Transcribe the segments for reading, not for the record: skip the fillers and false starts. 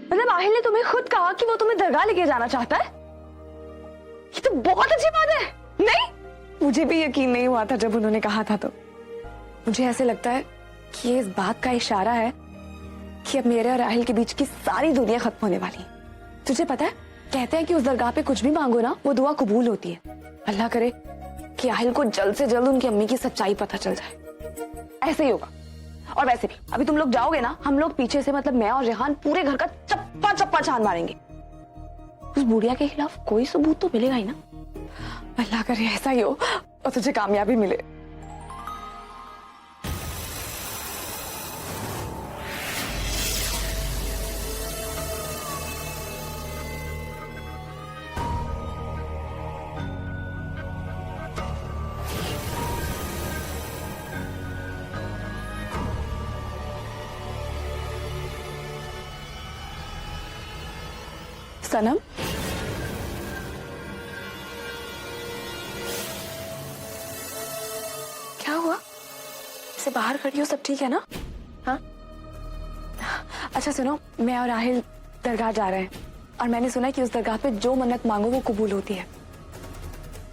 मतलब आहिल ने तुम्हें खुद कहा कि वो तुम्हें दरगाह लेके जाना चाहता है? ये तो बहुत अच्छी बात है। नहीं, मुझे भी यकीन नहीं हुआ था जब उन्होंने कहा था। तो मुझे ऐसे लगता है कि ये इस बात का इशारा है कि अब मेरे और आहिल के बीच की सारी दुनिया खत्म होने वाली है। तुझे पता है, कहते हैं कि उस दरगाह पे कुछ भी मांगो ना, वो दुआ कबूल होती है। अल्लाह करे कि आहिल को जल्द से जल्द उनकी अम्मी की सच्चाई पता चल जाए। ऐसे ही होगा। और वैसे भी अभी तुम लोग जाओगे ना, हम लोग पीछे से, मतलब मैं और रेहान, पूरे घर का चप्पा चप्पा छान मारेंगे। उस बुढ़िया के खिलाफ कोई सबूत तो मिलेगा ही ना। अल्लाह करे ऐसा ही हो और तुझे कामयाबी मिले। सनम, क्या हुआ? इसे बाहर खड़ी हो, सब ठीक है ना? हाँ, अच्छा सुनो, मैं और आहिल दरगाह जा रहे हैं और मैंने सुना कि उस दरगाह पे जो मन्नत मांगो वो कबूल होती है।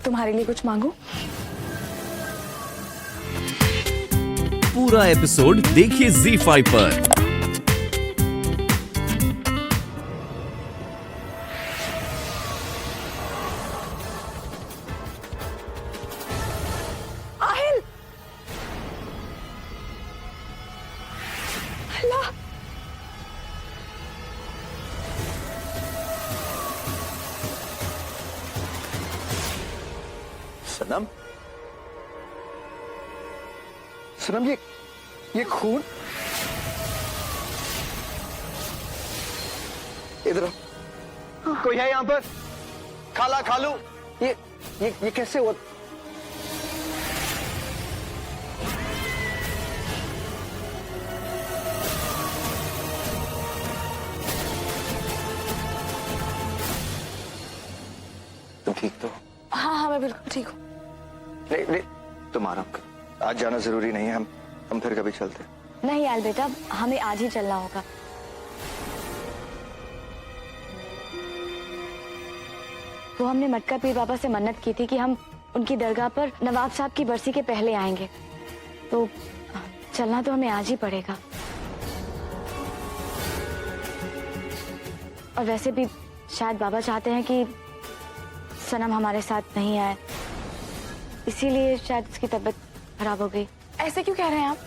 तुम्हारे लिए कुछ मांगो? पूरा एपिसोड देखिए ZEE5 पर। आहिल, अल्लाह, सनम, सनम, ये खून इधर आओ। कोई है यहाँ पर? खाला, खालू, ये कैसे हुआ? तुम ठीक तो? हाँ हाँ मैं बिल्कुल ठीक हूँ। नहीं नहीं, तुम आराम करो, आज जाना जरूरी नहीं है। हम फिर कभी चलते। नहीं यार बेटा, हमें आज ही चलना होगा। वो हमने मटका पीर बाबा से मन्नत की थी कि हम उनकी दरगाह पर नवाब साहब की बरसी के पहले आएंगे, तो चलना तो हमें आज ही पड़ेगा। और वैसे भी शायद बाबा चाहते हैं कि सनम हमारे साथ नहीं आए, इसीलिए शायद उसकी तबीयत खराब हो गई। ऐसे क्यों कह रहे हैं आप?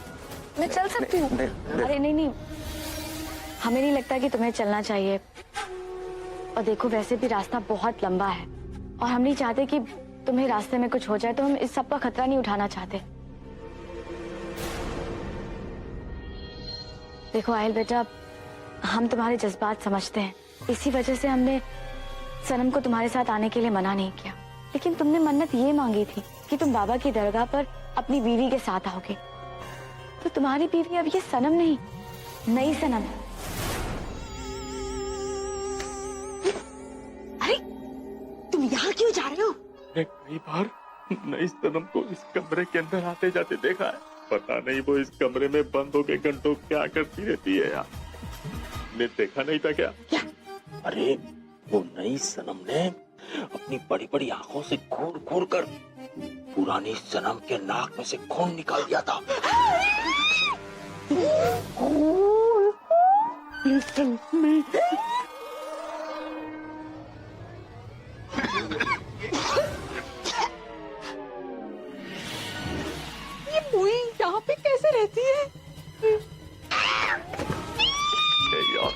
मैं चल सकती हूँ। अरे नहीं नहीं, हमें नहीं लगता कि तुम्हें चलना चाहिए। और देखो, वैसे भी रास्ता बहुत लंबा है और हम नहीं चाहते कि तुम्हें रास्ते में कुछ हो जाए, तो हम इस सब का खतरा नहीं उठाना चाहते। देखो आहिल बेटा, हम तुम्हारे जज्बात समझते हैं, इसी वजह से हमने सनम को तुम्हारे साथ आने के लिए मना नहीं किया। लेकिन तुमने मन्नत ये मांगी थी कि तुम बाबा की दरगाह पर अपनी बीवी के साथ आओगे, तो तुम्हारी बीवी अब ये सनम नहीं, नई सनम है। अरे तुम यहाँ क्यों जा रहे हो? कई बार नई सनम को इस कमरे के अंदर आते जाते देखा है। पता नहीं वो इस कमरे में बंद होके घंटों क्या करती रहती है यार। ने देखा नहीं था क्या? अरे वो नई सनम ने अपनी बड़ी बड़ी आंखों से घूर घूर कर पुरानी सनम के नाक में से खून निकाल दिया था। ये बुई यहाँ पे कैसे रहती है? यार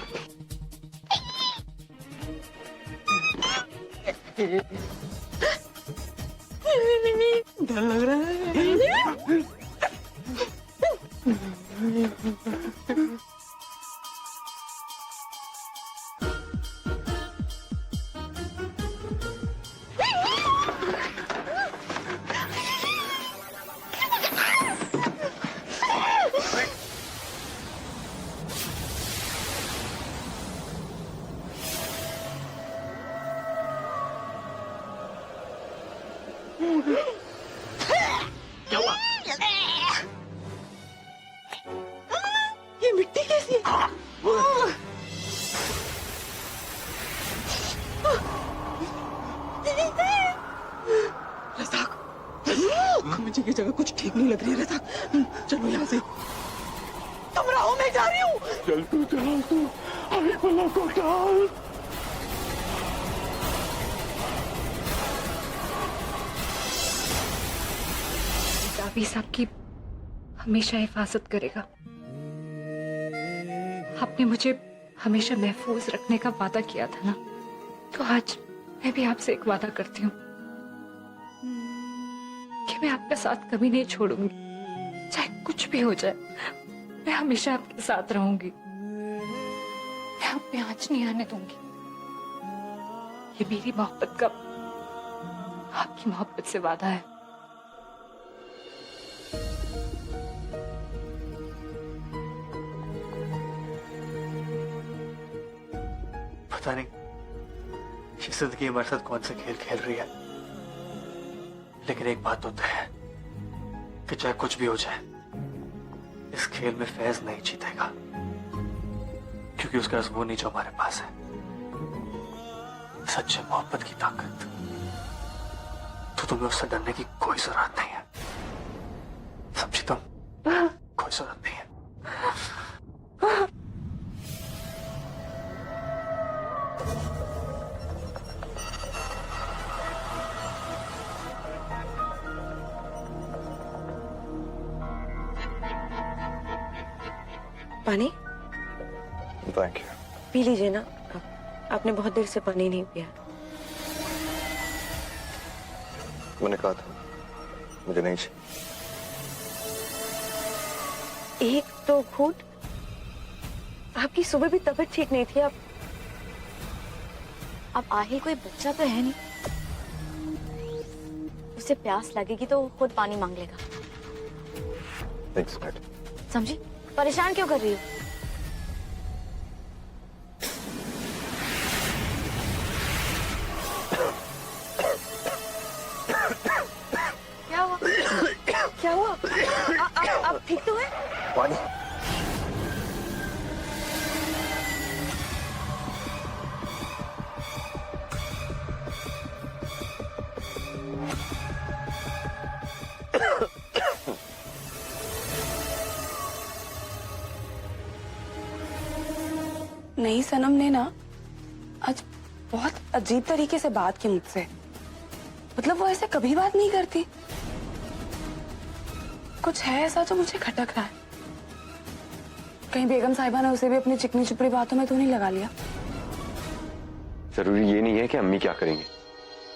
डर लग रहा है। क्या हुआ? ये मिट्टी कैसी है? लग नहीं रहता। चलो यहाँ से, तुम रहो, मैं जा रही हूँ। चल तू अभी पल्ला को डाल। दावी साहब की हमेशा हिफाजत करेगा। आपने मुझे हमेशा महफूज रखने का वादा किया था ना, तो आज मैं भी आपसे एक वादा करती हूँ कि मैं आपका साथ कभी नहीं छोड़ूंगी। चाहे कुछ भी हो जाए, मैं हमेशा आपके साथ रहूंगी। मैं आप पे आंच नहीं आने दूंगी। ये मेरी मोहब्बत का आपकी मोहब्बत से वादा है। पता नहीं ये जिंदगी हमारे साथ कौन सा खेल खेल रही है, लेकिन एक बात तो तय है कि चाहे कुछ भी हो जाए, इस खेल में फैज नहीं जीतेगा, क्योंकि उसके पास वो नहीं जो हमारे पास है, सच्चे मोहब्बत की ताकत। तो तुम्हें उससे डरने की कोई जरूरत नहीं है, समझी तुम? कोई जरूरत नहीं है। पानी थैंक यू। पी लीजिए ना, आपने बहुत देर से पानी नहीं पिया। मैंने कहा था मुझे नहीं चाहिए। एक तो घूंट। आपकी सुबह भी तबीयत ठीक नहीं थी। अब आहिल कोई बच्चा तो है नहीं, उसे प्यास लगेगी तो वो खुद पानी मांग लेगा। समझी? परेशान क्यों कर रही हो? क्या हुआ? क्या हुआ? आप ठीक तो हैं? पानी। नहीं, सनम ने ना आज बहुत अजीब तरीके से बात की मुझसे। मतलब वो ऐसे कभी बात नहीं करती। कुछ है ऐसा जो मुझे खटक रहा है। कहीं बेगम साहिबा ने उसे भी अपनी चिकनी चुपड़ी बातों में तो नहीं लगा लिया? जरूरी ये नहीं है कि अम्मी क्या करेंगे,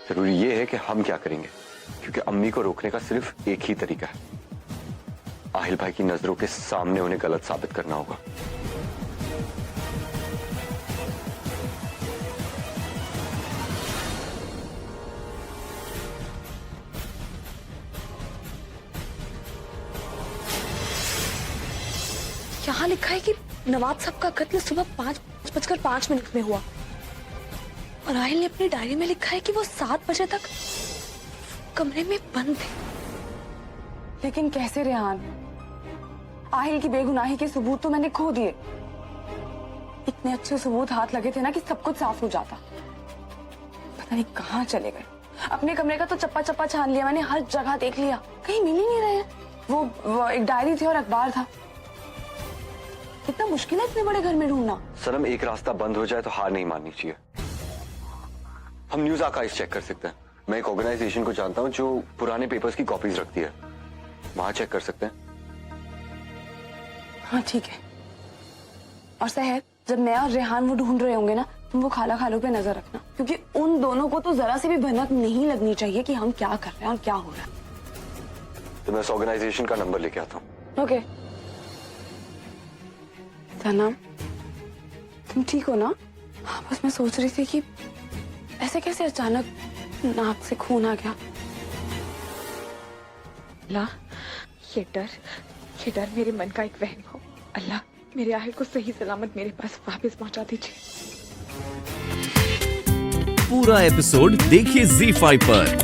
जरूरी ये है कि हम क्या करेंगे, क्योंकि अम्मी को रोकने का सिर्फ एक ही तरीका है। आहिल भाई की नजरों के सामने उन्हें गलत साबित करना होगा। यहाँ लिखा है कि नवाब साहब का कत्ल सुबह 5:05 में हुआ, और आहिल ने अपनी डायरी में लिखा है कि वो 7 बजे तक कमरे में बंद थे। लेकिन कैसे रेहान? आहिल की बेगुनाही के सबूत तो मैंने खो दिए। इतने अच्छे सबूत हाथ लगे थे ना कि सब कुछ साफ हो जाता। पता नहीं कहाँ चले गए। अपने कमरे का तो चप्पा चप्पा छान लिया मैंने, हर जगह देख लिया, कहीं मिल ही नहीं रहे हैं। वो एक डायरी थी और अखबार था। इतना मुश्किल है इतने बड़े घर में ढूंढना। सनम, एक रास्ता बंद हो जाए तो हार नहीं माननी चाहिए। हम न्यूज आर्काइव चेक कर सकते हैं। मैं एक ऑर्गेनाइजेशन को जानता हूँ जो पुराने पेपर्स की कॉपीज रखती है, वहां चेक कर सकते हैं। हाँ ठीक है। और सहर, जब मैं और रेहान वो ढूंढ रहे होंगे ना, तुम वो खाला खालू पे नजर रखना, क्योंकि उन दोनों को तो जरा सी भी भनक नहीं लगनी चाहिए कि हम क्या कर रहे हैं और क्या हो रहा है। तो मैं इस ऑर्गेनाइजेशन का नंबर लेके आता हूँ। ओके। सनम, तुम ठीक हो ना? हाँ, बस मैं सोच रही थी कि ऐसे कैसे अचानक नाक से खून आ गया। अल्लाह, ये डर मेरे मन का एक वहम हो। अल्लाह, मेरे आहिल को सही सलामत मेरे पास वापस पहुंचा दीजिए। पूरा एपिसोड देखिए ZEE5 पर।